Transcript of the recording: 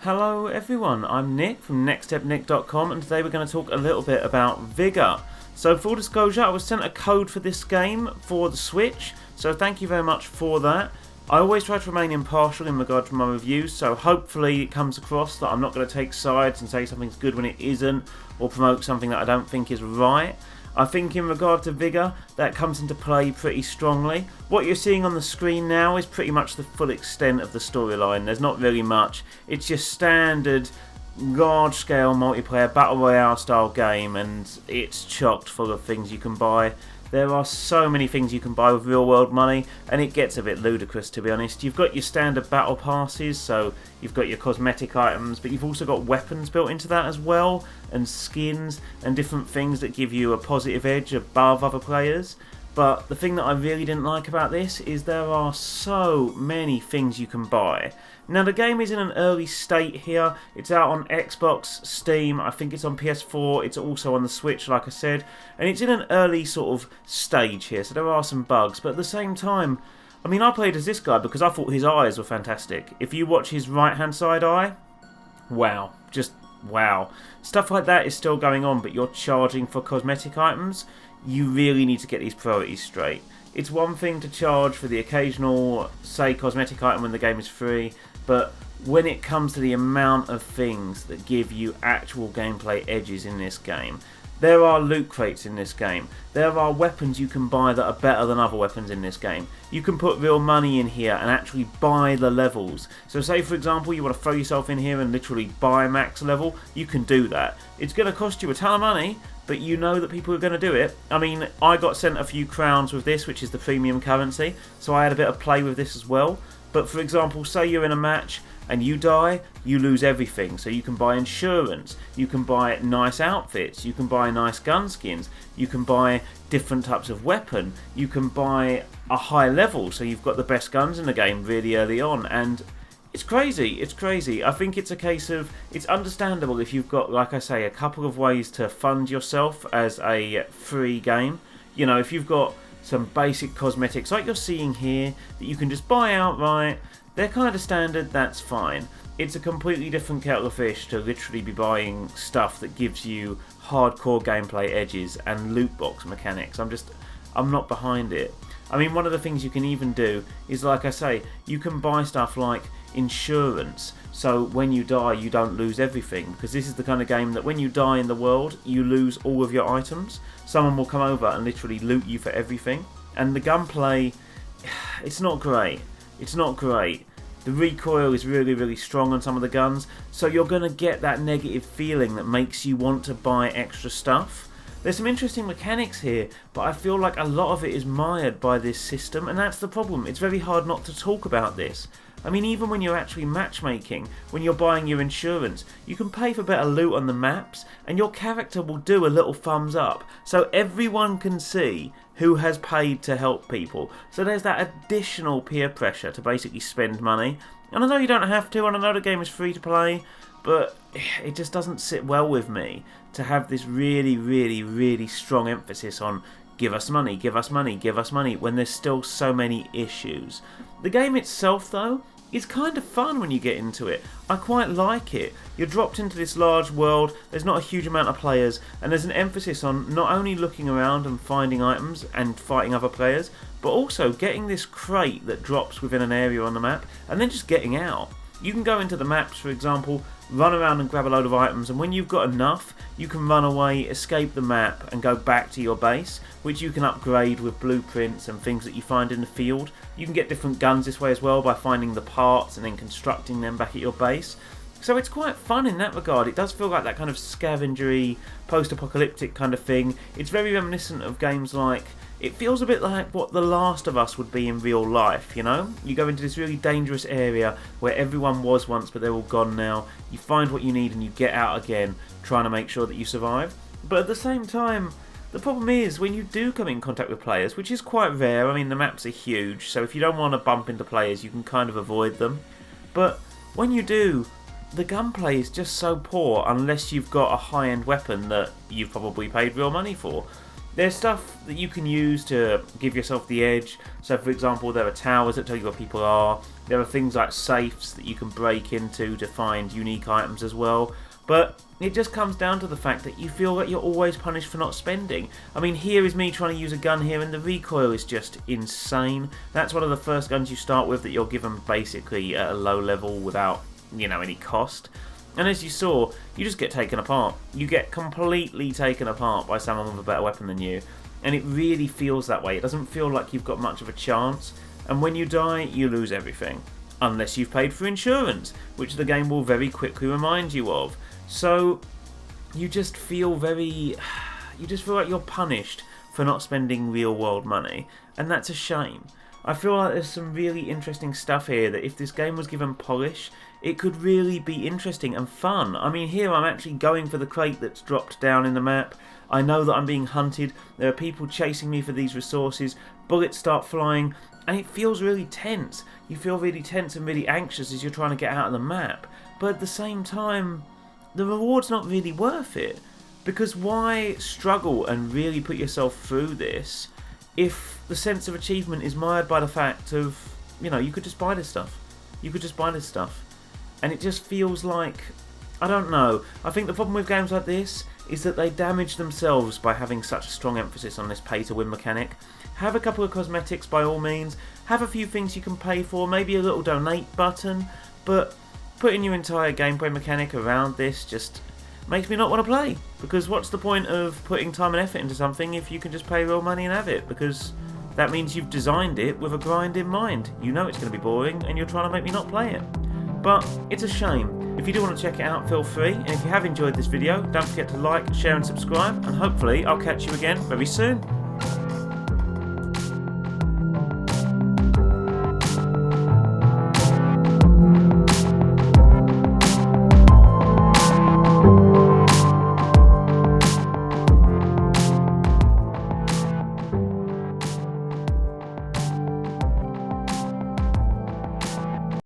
Hello everyone, I'm Nick from nextstepnick.com and today we're going to talk a little bit about Vigor. So full disclosure, I was sent a code for this game for the Switch, so thank you very much for that. I always try to remain impartial in regard to my reviews, so hopefully it comes across that I'm not going to take sides and say something's good when it isn't, or promote something that I don't think is right. I think in regard to Vigor, that comes into play pretty strongly. What you're seeing on the screen now is pretty much the full extent of the storyline. There's not really much. It's just standard, large-scale multiplayer battle royale style game, and it's chocked full of things you can buy. There are so many things you can buy with real world money, and it gets a bit ludicrous, to be honest. You've got your standard battle passes, so you've got your cosmetic items, but you've also got weapons built into that as well, and skins, and different things that give you a positive edge above other players. But the thing that I really didn't like about this is there are so many things you can buy. Now the game is in an early state here. It's out on Xbox, Steam, I think it's on PS4, it's also on the Switch like I said, and it's in an early sort of stage here, so there are some bugs, but at the same time, I mean, I played as this guy because I thought his eyes were fantastic. If you watch his right hand side eye, wow, just wow. Stuff like that is still going on, but you're charging for cosmetic items. You really need to get these priorities straight. It's one thing to charge for the occasional, say, cosmetic item when the game is free, but when it comes to the amount of things that give you actual gameplay edges in this game, there are loot crates in this game. There are weapons you can buy that are better than other weapons in this game. You can put real money in here and actually buy the levels. So say for example you want to throw yourself in here and literally buy max level, you can do that. It's going to cost you a ton of money, but you know that people are going to do it. I mean, I got sent a few crowns with this, which is the premium currency, so I had a bit of play with this as well. But for example, say you're in a match and you die, you lose everything. So you can buy insurance, you can buy nice outfits, you can buy nice gun skins, you can buy different types of weapon, you can buy a high level, so you've got the best guns in the game really early on, and it's crazy, it's crazy. I think it's a case of, it's understandable if you've got, like I say, a couple of ways to fund yourself as a free game. You know, if you've got some basic cosmetics like you're seeing here that you can just buy outright, they're kind of standard, that's fine. It's a completely different kettle of fish to literally be buying stuff that gives you hardcore gameplay edges and loot box mechanics. I'm not behind it. I mean, one of the things you can even do is, like I say, you can buy stuff like insurance, so when you die you don't lose everything, because this is the kind of game that when you die in the world you lose all of your items. Someone will come over and literally loot you for everything, and the gunplay, it's not great. It's not great. The recoil is really strong on some of the guns, so you're going to get that negative feeling that makes you want to buy extra stuff. There's some interesting mechanics here, but I feel like a lot of it is mired by this system, and that's the problem. It's very hard not to talk about this. I mean, even when you're actually matchmaking, when you're buying your insurance, you can pay for better loot on the maps, and your character will do a little thumbs up, so everyone can see who has paid to help people. So there's that additional peer pressure to basically spend money. And I know you don't have to, and I know the game is free to play, but it just doesn't sit well with me to have this really strong emphasis on give us money, give us money, give us money, when there's still so many issues. The game itself, though, is kind of fun when you get into it. I quite like it. You're dropped into this large world, there's not a huge amount of players, and there's an emphasis on not only looking around and finding items and fighting other players, but also getting this crate that drops within an area on the map, and then just getting out. You can go into the maps, for example, run around and grab a load of items, and when you've got enough, you can run away, escape the map, and go back to your base, which you can upgrade with blueprints and things that you find in the field. You can get different guns this way as well by finding the parts and then constructing them back at your base. So it's quite fun in that regard. It does feel like that kind of scavengery, post-apocalyptic kind of thing. It's very reminiscent of games like, it feels a bit like what The Last of Us would be in real life, you know? You go into this really dangerous area where everyone was once but they're all gone now. You find what you need and you get out again, trying to make sure that you survive. But at the same time, the problem is when you do come in contact with players, which is quite rare. I mean, the maps are huge, so if you don't want to bump into players, you can kind of avoid them. But when you do, the gunplay is just so poor unless you've got a high-end weapon that you've probably paid real money for. There's stuff that you can use to give yourself the edge. So for example, there are towers that tell you where people are. There are things like safes that you can break into to find unique items as well. But it just comes down to the fact that you feel that you're always punished for not spending. I mean, here is me trying to use a gun here, and the recoil is just insane. That's one of the first guns you start with that you're given basically at a low level without, any cost. And as you saw, you just get taken apart. You get completely taken apart by someone with a better weapon than you. And it really feels that way. It doesn't feel like you've got much of a chance. And when you die, you lose everything. Unless you've paid for insurance, which the game will very quickly remind you of. So you just feel like you're punished for not spending real world money, and that's a shame. I feel like there's some really interesting stuff here that if this game was given polish, it could really be interesting and fun. I mean, here I'm actually going for the crate that's dropped down in the map. I know that I'm being hunted, there are people chasing me for these resources, bullets start flying, and it feels really tense. You feel really tense and really anxious as you're trying to get out of the map, but at the same time, the reward's not really worth it. Because why struggle and really put yourself through this if the sense of achievement is mired by the fact of, you could just buy this stuff. You could just buy this stuff. And it just feels like, I don't know. I think the problem with games like this is that they damage themselves by having such a strong emphasis on this pay-to-win mechanic. Have a couple of cosmetics by all means. Have a few things you can pay for. Maybe a little donate button. But putting your entire gameplay mechanic around this just makes me not want to play. Because what's the point of putting time and effort into something if you can just pay real money and have it? Because that means you've designed it with a grind in mind. You know it's going to be boring and you're trying to make me not play it. But it's a shame. If you do want to check it out, feel free. And if you have enjoyed this video, don't forget to like, share and subscribe. And hopefully I'll catch you again very soon.